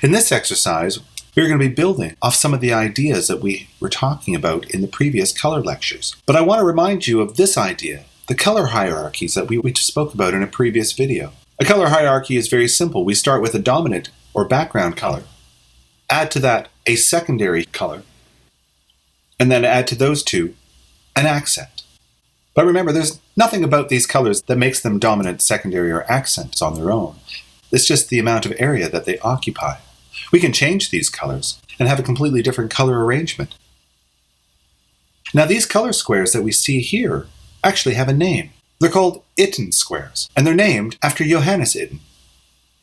In this exercise, we're going to be building off some of the ideas that we were talking about in the previous color lectures. But I want to remind you of this idea, the color hierarchies that we spoke about in a previous video. A color hierarchy is very simple. We start with a dominant or background color, add to that a secondary color, and then add to those two an accent. But remember, there's nothing about these colors that makes them dominant, secondary, or accents on their own. It's just the amount of area that they occupy. We can change these colors and have a completely different color arrangement. Now, these color squares that we see here actually have a name. They're called Itten squares, and they're named after Joannes Itten.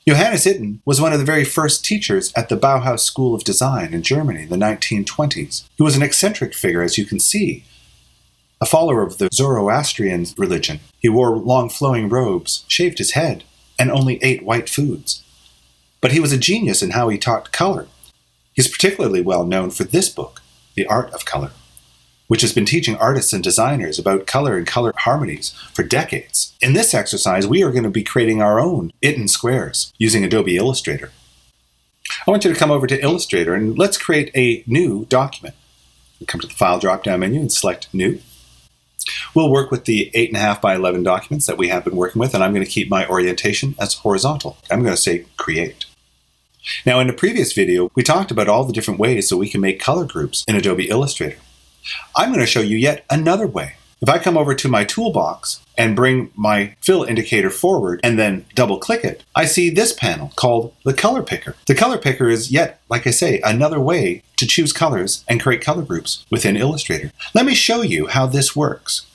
Joannes Itten was one of the very first teachers at the Bauhaus School of Design in Germany in the 1920s. He was an eccentric figure, as you can see, a follower of the Zoroastrian religion. He wore long flowing robes, shaved his head, and only ate white foods. But he was a genius in how he taught color. He's particularly well known for this book, The Art of Color, which has been teaching artists and designers about color and color harmonies for decades. In this exercise, we are going to be creating our own Itten squares using Adobe Illustrator. I want you to come over to Illustrator and let's create a new document. We'll come to the File drop-down menu and select New. We'll work with the 8.5 by 11 documents that we have been working with, and I'm going to keep my orientation as horizontal. I'm going to say Create. Now, in the previous video, we talked about all the different ways that we can make color groups in Adobe Illustrator. I'm going to show you yet another way. If I come over to my toolbox and bring my fill indicator forward and then double click it, I see this panel called the Color Picker. The Color Picker is yet, like I say, another way to choose colors and create color groups within Illustrator. Let me show you how this works.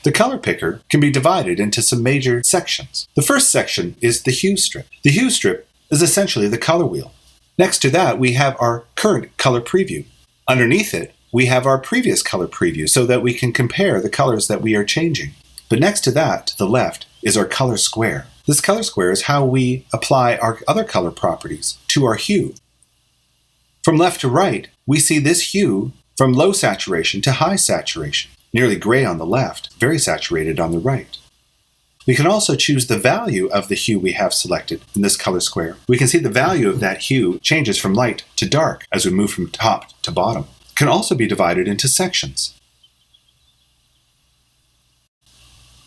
The Color Picker can be divided into some major sections. The first section is the Hue Strip. The Hue Strip is essentially the color wheel. Next to that, we have our current color preview. Underneath it, we have our previous color preview so that we can compare the colors that we are changing. But next to that, to the left, is our color square. This color square is how we apply our other color properties to our hue. From left to right, we see this hue from low saturation to high saturation, nearly gray on the left, very saturated on the right. We can also choose the value of the hue we have selected in this color square. We can see the value of that hue changes from light to dark as we move from top to bottom. It can also be divided into sections.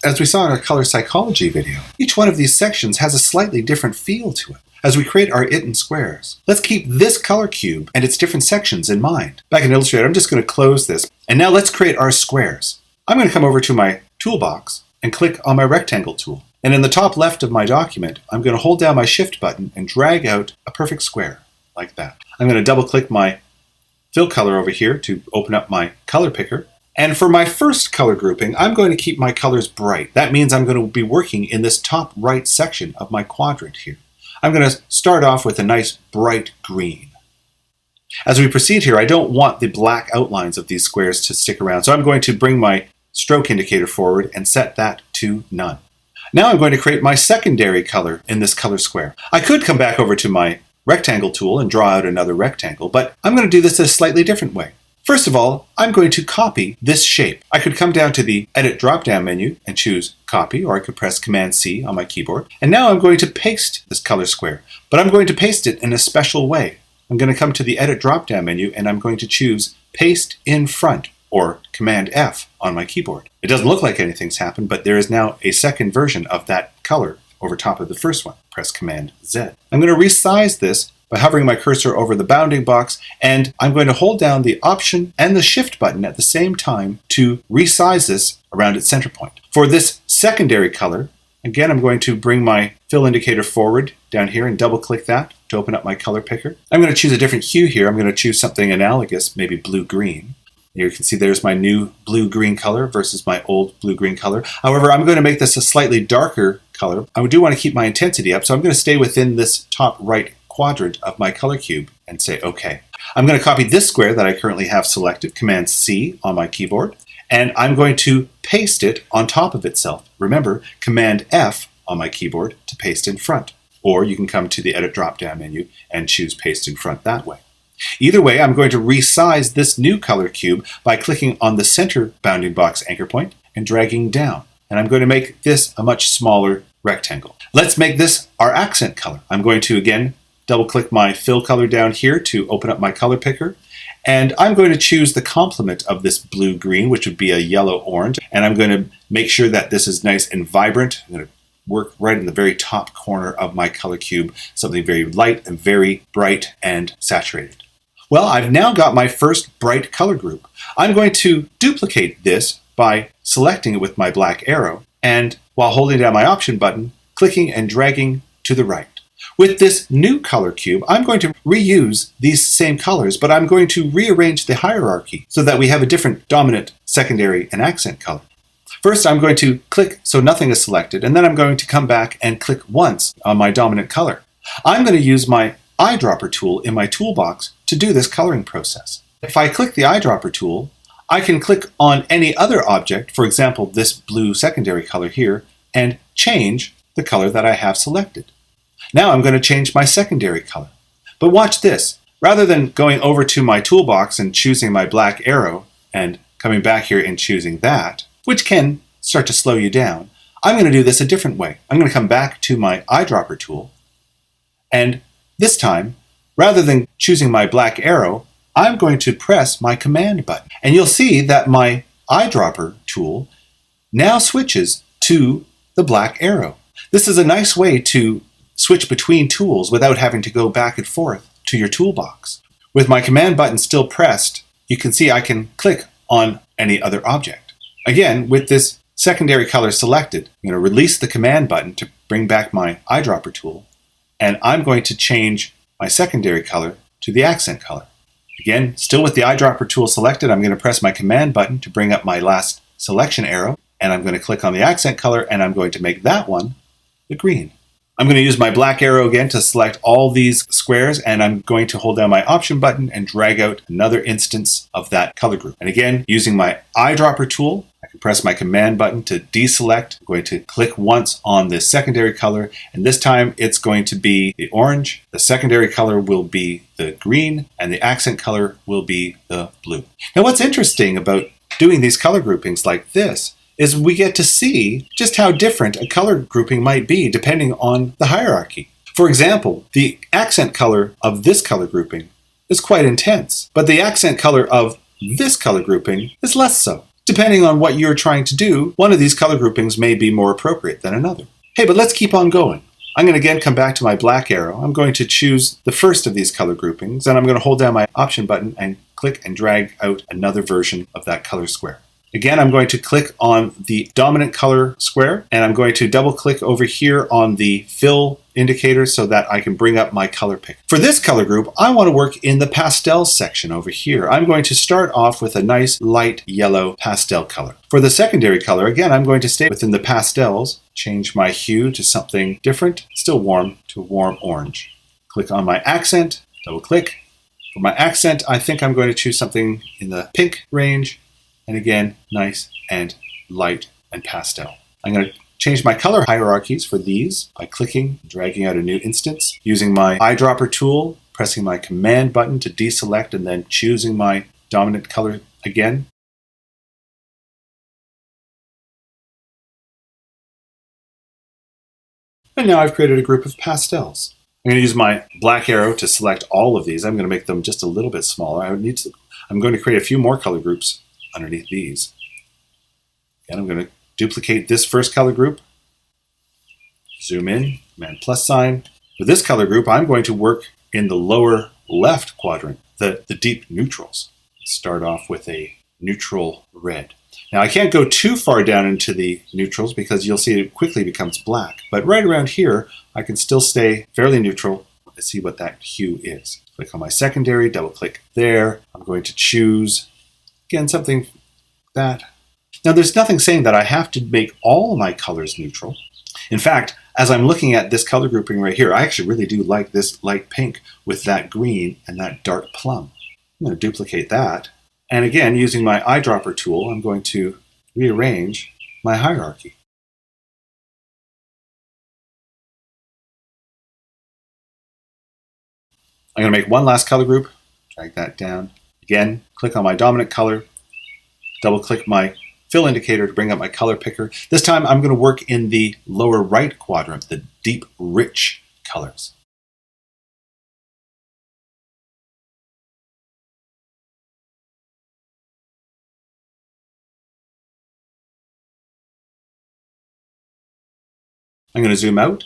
As we saw in our color psychology video, each one of these sections has a slightly different feel to it. As we create our Itten squares, let's keep this color cube and its different sections in mind. Back in Illustrator, I'm just going to close this. And now let's create our squares. I'm going to come over to my toolbox and click on my rectangle tool. And in the top left of my document, I'm going to hold down my Shift button and drag out a perfect square, like that. I'm going to double click my fill color over here to open up my color picker. And for my first color grouping, I'm going to keep my colors bright. That means I'm going to be working in this top right section of my quadrant here. I'm going to start off with a nice bright green. As we proceed here, I don't want the black outlines of these squares to stick around, so I'm going to bring my stroke indicator forward and set that to none. Now I'm going to create my secondary color in this color square. I could come back over to my rectangle tool and draw out another rectangle, but I'm going to do this a slightly different way. First of all, I'm going to copy this shape. I could come down to the Edit drop-down menu and choose Copy, or I could press Command-C on my keyboard. And now I'm going to paste this color square, but I'm going to paste it in a special way. I'm going to come to the Edit drop-down menu and I'm going to choose Paste in Front, or Command-F on my keyboard. It doesn't look like anything's happened, but there is now a second version of that color over top of the first one. Press Command-Z. I'm going to resize this by hovering my cursor over the bounding box, and I'm going to hold down the Option and the Shift button at the same time to resize this around its center point. For this secondary color, again, I'm going to bring my fill indicator forward down here and double click that to open up my color picker. I'm going to choose a different hue here. I'm going to choose something analogous, maybe blue-green. Here you can see there's my new blue-green color versus my old blue-green color. However, I'm going to make this a slightly darker color. I do want to keep my intensity up, so I'm going to stay within this top right quadrant of my color cube and say OK. I'm going to copy this square that I currently have selected, Command-C on my keyboard, and I'm going to paste it on top of itself. Remember, Command-F on my keyboard to paste in front. Or you can come to the Edit drop-down menu and choose Paste in Front that way. Either way, I'm going to resize this new color cube by clicking on the center bounding box anchor point and dragging down. And I'm going to make this a much smaller rectangle. Let's make this our accent color. I'm going to, again, double click my fill color down here to open up my color picker. And I'm going to choose the complement of this blue-green, which would be a yellow-orange. And I'm going to make sure that this is nice and vibrant. I'm going to work right in the very top corner of my color cube, something very light and very bright and saturated. Well, I've now got my first bright color group. I'm going to duplicate this by selecting it with my black arrow, and while holding down my Option button, clicking and dragging to the right. With this new color cube, I'm going to reuse these same colors, but I'm going to rearrange the hierarchy so that we have a different dominant, secondary, and accent color. First, I'm going to click so nothing is selected, and then I'm going to come back and click once on my dominant color. I'm going to use my eyedropper tool in my toolbox to do this coloring process. If I click the eyedropper tool, I can click on any other object, for example, this blue secondary color here, and change the color that I have selected. Now I'm going to change my secondary color. But watch this. Rather than going over to my toolbox and choosing my black arrow and coming back here and choosing that, which can start to slow you down, I'm going to do this a different way. I'm going to come back to my eyedropper tool, and this time, rather than choosing my black arrow, I'm going to press my Command button. And you'll see that my eyedropper tool now switches to the black arrow. This is a nice way to switch between tools without having to go back and forth to your toolbox. With my Command button still pressed, you can see I can click on any other object. Again, with this secondary color selected, I'm going to release the Command button to bring back my eyedropper tool, and I'm going to change my secondary color to the accent color. Again, still with the eyedropper tool selected, I'm going to press my Command button to bring up my last selection arrow, and I'm going to click on the accent color, and I'm going to make that one the green. I'm going to use my black arrow again to select all these squares, and I'm going to hold down my Option button and drag out another instance of that color group. And again, using my eyedropper tool, I can press my Command button to deselect. I'm going to click once on the secondary color, and this time it's going to be the orange. The secondary color will be the green, and the accent color will be the blue. Now, what's interesting about doing these color groupings like this is we get to see just how different a color grouping might be depending on the hierarchy. For example, the accent color of this color grouping is quite intense, but the accent color of this color grouping is less so. Depending on what you're trying to do, one of these color groupings may be more appropriate than another. Hey, but let's keep on going. I'm going to again come back to my black arrow. I'm going to choose the first of these color groupings, and I'm going to hold down my Option button and click and drag out another version of that color square. Again, I'm going to click on the dominant color square, and I'm going to double click over here on the fill indicator so that I can bring up my color pick. For this color group, I want to work in the pastels section over here. I'm going to start off with a nice light yellow pastel color. For the secondary color, again, I'm going to stay within the pastels, change my hue to something different, still warm, to warm orange. Click on my accent, double click. For my accent, I think I'm going to choose something in the pink range. And again, nice and light and pastel. I'm going to change my color hierarchies for these by clicking and dragging out a new instance, using my eyedropper tool, pressing my Command button to deselect, and then choosing my dominant color again. And now I've created a group of pastels. I'm going to use my black arrow to select all of these. I'm going to make them just a little bit smaller. I'm going to create a few more color groups underneath these. And I'm going to duplicate this first color group, zoom in, Command +. For this color group, I'm going to work in the lower left quadrant, the deep neutrals. Start off with a neutral red. Now I can't go too far down into the neutrals because you'll see it quickly becomes black, but right around here I can still stay fairly neutral to see what that hue is. Click on my secondary, double click there. I'm going to choose again, something like that. Now, there's nothing saying that I have to make all of my colors neutral. In fact, as I'm looking at this color grouping right here, I actually really do like this light pink with that green and that dark plum. I'm going to duplicate that. And again, using my eyedropper tool, I'm going to rearrange my hierarchy. I'm going to make one last color group, drag that down. Again, click on my dominant color, double click my fill indicator to bring up my color picker. This time I'm going to work in the lower right quadrant, the deep, rich colors. I'm going to zoom out.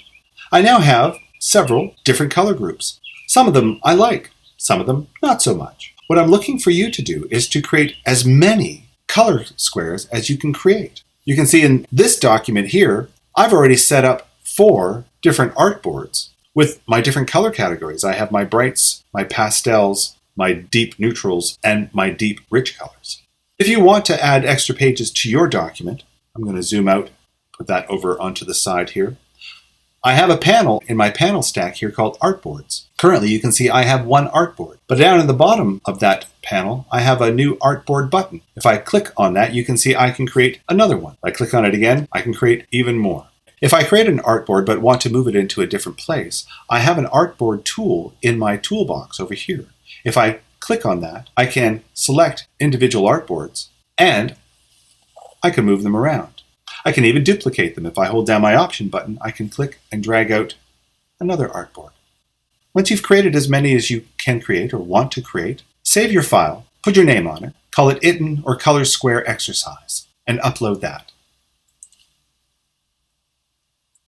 I now have several different color groups. Some of them I like, some of them not so much. What I'm looking for you to do is to create as many color squares as you can create. You can see in this document here, I've already set up 4 different artboards with my different color categories. I have my brights, my pastels, my deep neutrals, and my deep rich colors. If you want to add extra pages to your document, I'm going to zoom out, put that over onto the side here. I have a panel in my panel stack here called artboards. Currently, you can see I have 1 artboard, but down in the bottom of that panel, I have a new artboard button. If I click on that, you can see I can create another one. If I click on it again, I can create even more. If I create an artboard but want to move it into a different place, I have an artboard tool in my toolbox over here. If I click on that, I can select individual artboards and I can move them around. I can even duplicate them. If I hold down my option button, I can click and drag out another artboard. Once you've created as many as you can create or want to create, save your file, put your name on it, call it Itten or Color Square Exercise, and upload that.